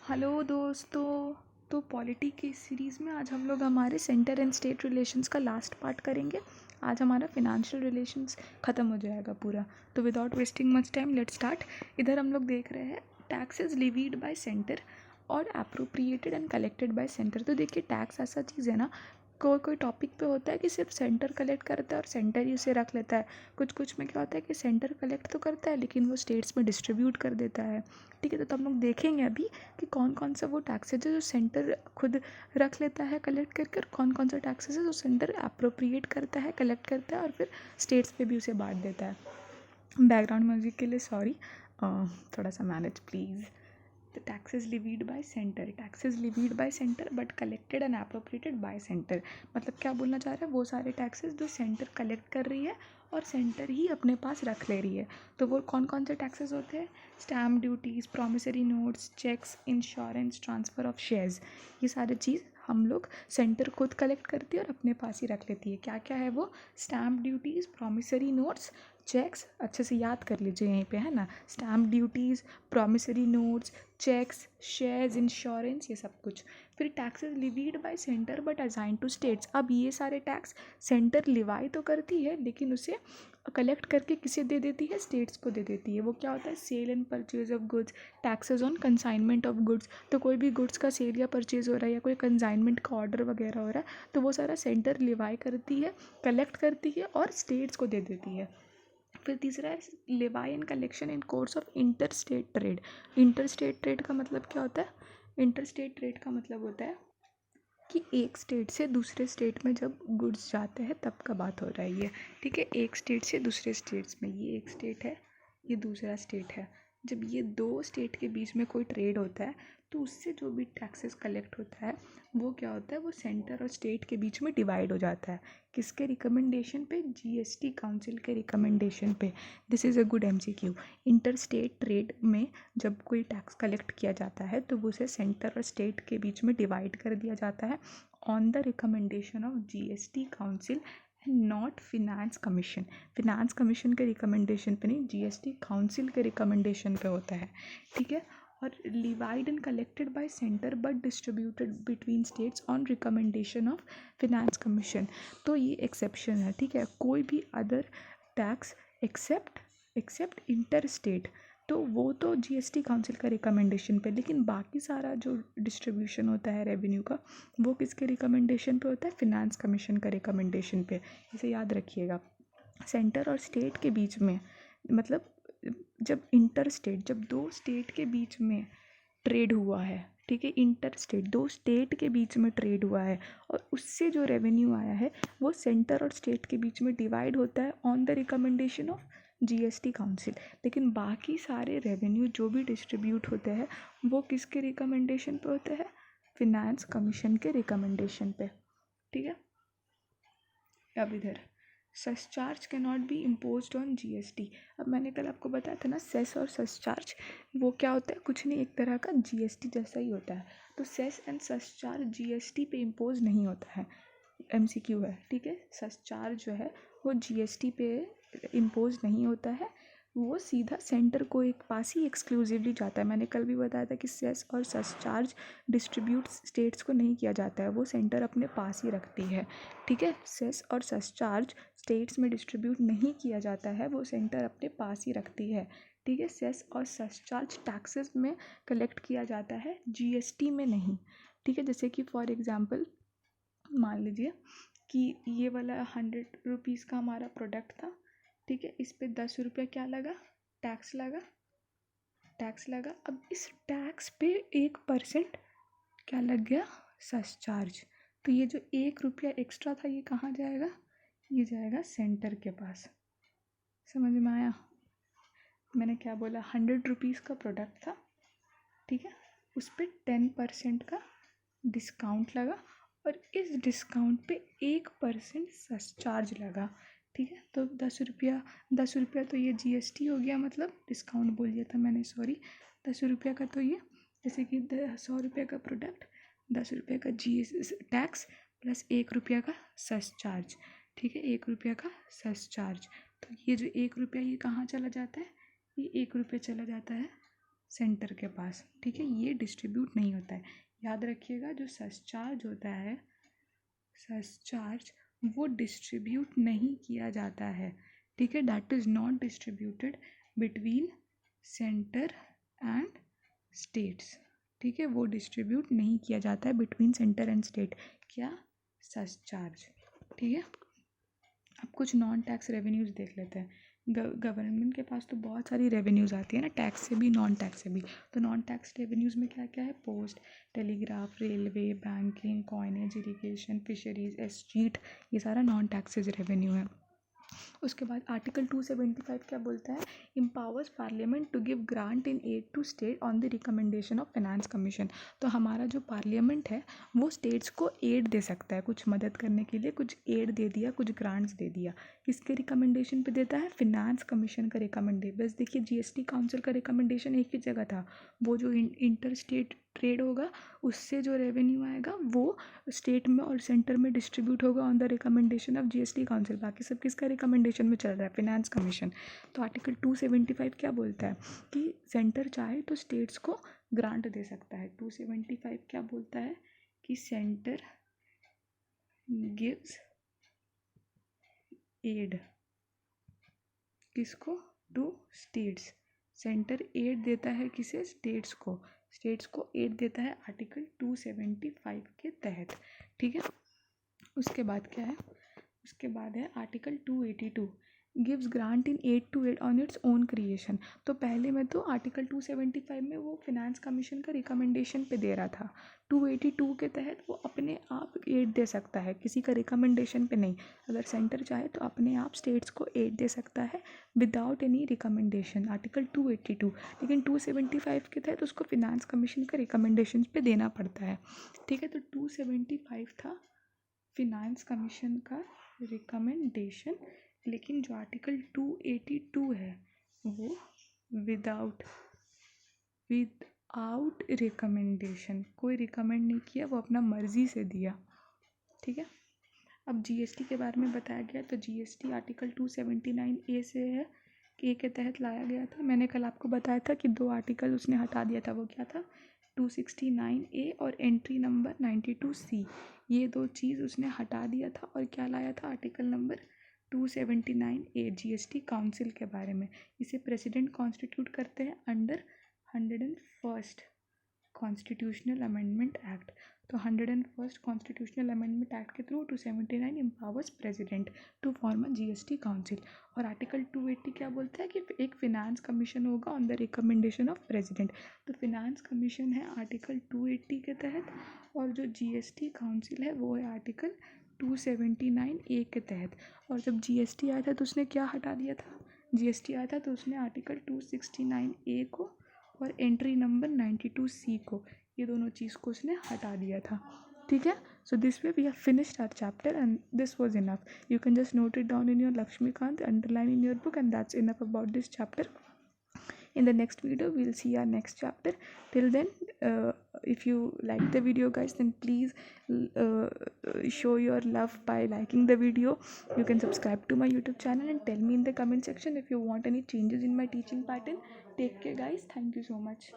Hello दोस्तों। तो polity की इस सीरीज़ में आज हम लोग हमारे सेंटर एंड स्टेट रिलेशंस का लास्ट पार्ट करेंगे। आज हमारा फिनेंशियल रिलेशंस ख़त्म हो जाएगा पूरा। तो without wasting much time let's start. इधर हम लोग देख रहे हैं टैक्सेस लिवीड बाय सेंटर और appropriated and collected by centre. तो देखिए टैक्स ऐसा चीज़ है ना, कोई कोई टॉपिक पे होता है कि सिर्फ सेंटर कलेक्ट करता है और सेंटर ही उसे रख लेता है। कुछ कुछ में क्या होता है कि सेंटर कलेक्ट तो करता है लेकिन वो स्टेट्स में डिस्ट्रीब्यूट कर देता है। ठीक है, तो हम लोग देखेंगे अभी कि कौन कौन सा वो टैक्सेज है जो सेंटर खुद रख लेता है कलेक्ट करके, और कौन कौन सा टैक्सेज है जो सेंटर अप्रोप्रिएट करता है, कलेक्ट करता है और फिर स्टेट्स पे भी उसे बांट देता है। बैकग्राउंड म्यूजिक के लिए सॉरी, थोड़ा सा manage please. The tax is levied by center. Tax is levied by center but collected and appropriated by center. मतलब क्या बोलना चाह रहा है, वो सारे टैक्सेस जो सेंटर कलेक्ट कर रही है और सेंटर ही अपने पास रख ले रही है। तो वो कौन कौन से टैक्सेस होते हैं? Stamp duties, promissory notes, cheques, insurance, transfer of shares. ये सारे चीज़ हम लोग सेंटर खुद कलेक्ट करती है और अपने पास ही रख लेती है। क्या क्या है वो? Stamp duties, promissory notes, cheques, अच्छे से याद कर लीजिए यहीं पे, है ना। Stamp duties, promissory notes, cheques, shares, insurance, ये सब कुछ। फिर taxes levied by centre but assign to states. अब ये सारे टैक्स सेंटर लिवाई तो करती है लेकिन उसे कलेक्ट करके किसे दे देती है? स्टेट्स को दे देती है। वो क्या होता है? Sale and purchase of goods, taxes on consignment of goods. तो कोई भी गुड्स का सेल या परचेज हो रहा है या कोई कंसाइनमेंट का ऑर्डर वगैरह हो रहा है तो वो सारा सेंटर लिवाई करती है, कलेक्ट करती है और स्टेट्स को दे देती है। फिर तीसरा है levy and collection in course of inter state trade. Inter state trade का मतलब क्या होता है? इंटर स्टेट ट्रेड का मतलब होता है कि एक स्टेट से दूसरे स्टेट में जब गुड्स जाते हैं तब का बात हो रहा है ये। ठीक है, एक स्टेट से दूसरे स्टेट्स में, ये एक स्टेट है, ये दूसरा स्टेट है। जब ये दो स्टेट के बीच में कोई ट्रेड होता है तो उससे जो भी टैक्सेस कलेक्ट होता है वो क्या होता है? वो सेंटर और स्टेट के बीच में डिवाइड हो जाता है। किसके रिकमेंडेशन पे? जीएसटी काउंसिल के रिकमेंडेशन पे। This is a good MCQ. Inter state trade में जब कोई टैक्स कलेक्ट किया जाता है तो उसे सेंटर और स्टेट के बीच में डिवाइड कर दिया जाता है on the recommendation of GST council and not finance commission. Finance commission के रिकमेंडेशन पे नहीं, जीएसटी काउंसिल के रिकमेंडेशन पे होता है। ठीक है, और levied and collected by centre but distributed between states on recommendation of finance commission. तो ये एक्सेप्शन है। ठीक है, कोई भी other tax except inter state, तो वो तो जीएसटी काउंसिल का रिकमेंडेशन पे, लेकिन बाकी सारा जो डिस्ट्रीब्यूशन होता है रेवेन्यू का वो किसके रिकमेंडेशन पे होता है? फिनेंस कमीशन का रिकमेंडेशन पे। इसे याद रखिएगा। सेंटर और स्टेट के बीच में, मतलब जब इंटर स्टेट, जब दो स्टेट के बीच में ट्रेड हुआ है, ठीक है, इंटर स्टेट दो स्टेट के बीच में ट्रेड हुआ है और उससे जो रेवेन्यू आया है वो सेंटर और स्टेट के बीच में डिवाइड होता है on the recommendation of GST council. लेकिन बाकी सारे रेवेन्यू जो भी डिस्ट्रीब्यूट होते हैं वो किसके रिकमेंडेशन पे होते हैं? फिनेंस कमीशन के रिकमेंडेशन पे। ठीक है, अब इधर cess charge can not be imposed on GST. अब मैंने कल आपको बताया था ना, सेस और सेस चार्ज वो क्या होता है? कुछ नहीं, एक तरह का जीएसटी जैसा ही होता है। तो cess and cess charge GST पे इम्पोज नहीं होता है। एमसीक्यू है। ठीक है, सेस चार्ज जो है वो जीएसटी पे इम्पोज नहीं होता है, वो सीधा सेंटर को एक पास ही एक्सक्लूसिवली जाता है। मैंने कल भी बताया था कि सेस और सेस चार्ज डिस्ट्रीब्यूट स्टेट्स को नहीं किया जाता है, वो सेंटर अपने पास ही रखती है। ठीक है, सेस और सेस चार्ज स्टेट्स में डिस्ट्रीब्यूट नहीं किया जाता है, वो सेंटर अपने पास ही रखती है। ठीक है, सेस और सेस चार्ज टैक्सेस में कलेक्ट किया जाता है, जीएसटी में नहीं। ठीक है, जैसे कि फॉर एग्जांपल मान लीजिए कि ये वाला 100 रुपीज़ का हमारा प्रोडक्ट था। ठीक है, इस पे 10 रुपया क्या लगा? टैक्स लगा, टैक्स लगा। अब इस टैक्स पे 1% क्या लग गया? Cess charge. तो ये जो 1 रुपया एक्स्ट्रा था ये कहाँ जाएगा? ये जाएगा सेंटर के पास। समझ में आया मैंने क्या बोला? 100 रुपीज़ का प्रोडक्ट था, ठीक है, उस पर 10% का डिस्काउंट लगा और इस डिस्काउंट पे 1% सेस चार्ज लगा। ठीक है, तो 10 रुपया तो ये जीएसटी हो गया, मतलब डिस्काउंट बोल दिया था मैंने, सॉरी। 10 रुपया का तो ये, जैसे कि 100 रुपये का प्रोडक्ट, 10 रुपये का टैक्स प्लस 1 रुपया का सेस चार्ज। ठीक है, 1 रुपया का सेस चार्ज। तो ये जो 1 रुपया ये कहाँ चला जाता है? ये 1 रुपया चला जाता है सेंटर के पास, ठीक है। ये डिस्ट्रीब्यूट नहीं होता है। याद रखिएगा, जो सरचार्ज होता है, सरचार्ज वो डिस्ट्रीब्यूट नहीं किया जाता है, ठीक है। That is not distributed between centre and states, ठीक है। वो डिस्ट्रीब्यूट नहीं किया जाता है बिटवीन सेंटर एंड स्टेट। क्या? सरचार्ज, ठीक है। अब कुछ नॉन टैक्स रेवेन्यूज़ देख लेते हैं। गवर्नमेंट के पास तो बहुत सारी रेवेन्यूज़ आती है ना, टैक्स से भी नॉन टैक्स से भी। तो नॉन टैक्स रेवेन्यूज़ में क्या क्या है? Post, telegraph, railway, banking, coinage, irrigation, fisheries, street, ये सारा नॉन टैक्सेज रेवेन्यू है। उसके बाद आर्टिकल 275 क्या बोलता है? Empowers parliament to give grant in aid to state on the recommendation of finance commission. तो हमारा जो पार्लियामेंट है वो स्टेट्स को एड दे सकता है, कुछ मदद करने के लिए कुछ एड दे दिया, कुछ ग्रांट्स दे दिया। किसके रिकमेंडेशन पे देता है? फिनांस कमीशन का रिकमेंडेशन। बस देखिए, जीएसटी काउंसिल का रिकमेंडेशन एक ही जगह था, वो जो इंटर स्टेट ट्रेड होगा उससे जो रेवेन्यू आएगा वो स्टेट में और सेंटर में डिस्ट्रीब्यूट होगा on the recommendation of GST council. बाकी सब किसका रिकमेंडेशन में चल रहा है? Finance commission. तो आर्टिकल 275 क्या बोलता है? कि सेंटर चाहे तो स्टेट्स को ग्रांट दे सकता है। 275 क्या बोलता है? कि सेंटर गिव्स एड, किसको? To states. सेंटर एड देता है किसे? स्टेट्स को। स्टेट्स को एड देता है आर्टिकल 275 के तहत, ठीक है। उसके बाद क्या है? उसके बाद है article 282, gives grant in aid to aid on its own creation. तो पहले में तो आर्टिकल 275 में वो फिनांस कमीशन का रिकमेंडेशन पे दे रहा था, 282 के तहत वो अपने आप एड दे सकता है, किसी का रिकमेंडेशन पे नहीं। अगर सेंटर चाहे तो अपने आप स्टेट्स को एड दे सकता है विदाउट एनी रिकमेंडेशन, आर्टिकल 282। लेकिन 275 के तहत उसको फिनांस कमीशन का रिकमेंडेशन पे देना पड़ता है, ठीक है। तो 275 था फिनांस कमीशन का रिकमेंडेशन, लेकिन जो आर्टिकल 282 है वो विदाउट रिकमेंडेशन, कोई रिकमेंड नहीं किया, वो अपना मर्जी से दिया, ठीक है। अब जीएसटी के बारे में बताया गया, तो जीएसटी आर्टिकल 279A से है, ए के तहत लाया गया था। मैंने कल आपको बताया था कि 2 आर्टिकल उसने हटा दिया था, वो क्या था? 269A और एंट्री नंबर 92C, ये 2 चीज़ उसने हटा दिया था और क्या लाया था? Article number 279A, GST council के बारे में। इसे प्रेसिडेंट कॉन्स्टिट्यूट करते हैं under 101st constitutional amendment act. तो 101st कॉन्स्टिट्यूशनल अमेंडमेंट एक्ट के through 279 empowers president to form a GST council. और आर्टिकल 280 क्या बोलता है? कि एक फिनांस कमीशन होगा on the recommendation of president. तो फिनांस कमीशन है आर्टिकल 280 के तहत, और जो जीएसटी काउंसिल है वो है आर्टिकल 279A के तहत। और जब जीएसटी आया था तो उसने क्या हटा दिया था? जीएसटी आया था तो उसने आर्टिकल 269A को और एंट्री नंबर 92C को, ये दोनों चीज़ को उसने हटा दिया था, ठीक है। So this way we have finished our chapter and this was enough. You can just note it down in your Laxmikanth, underline in your book, and that's enough about this chapter. In the next video we'll see our next chapter. Till then, if you like the video guys, then please show your love by liking the video. You can subscribe to my YouTube channel and tell me in the comment section if you want any changes in my teaching pattern. Take care guys, thank you so much.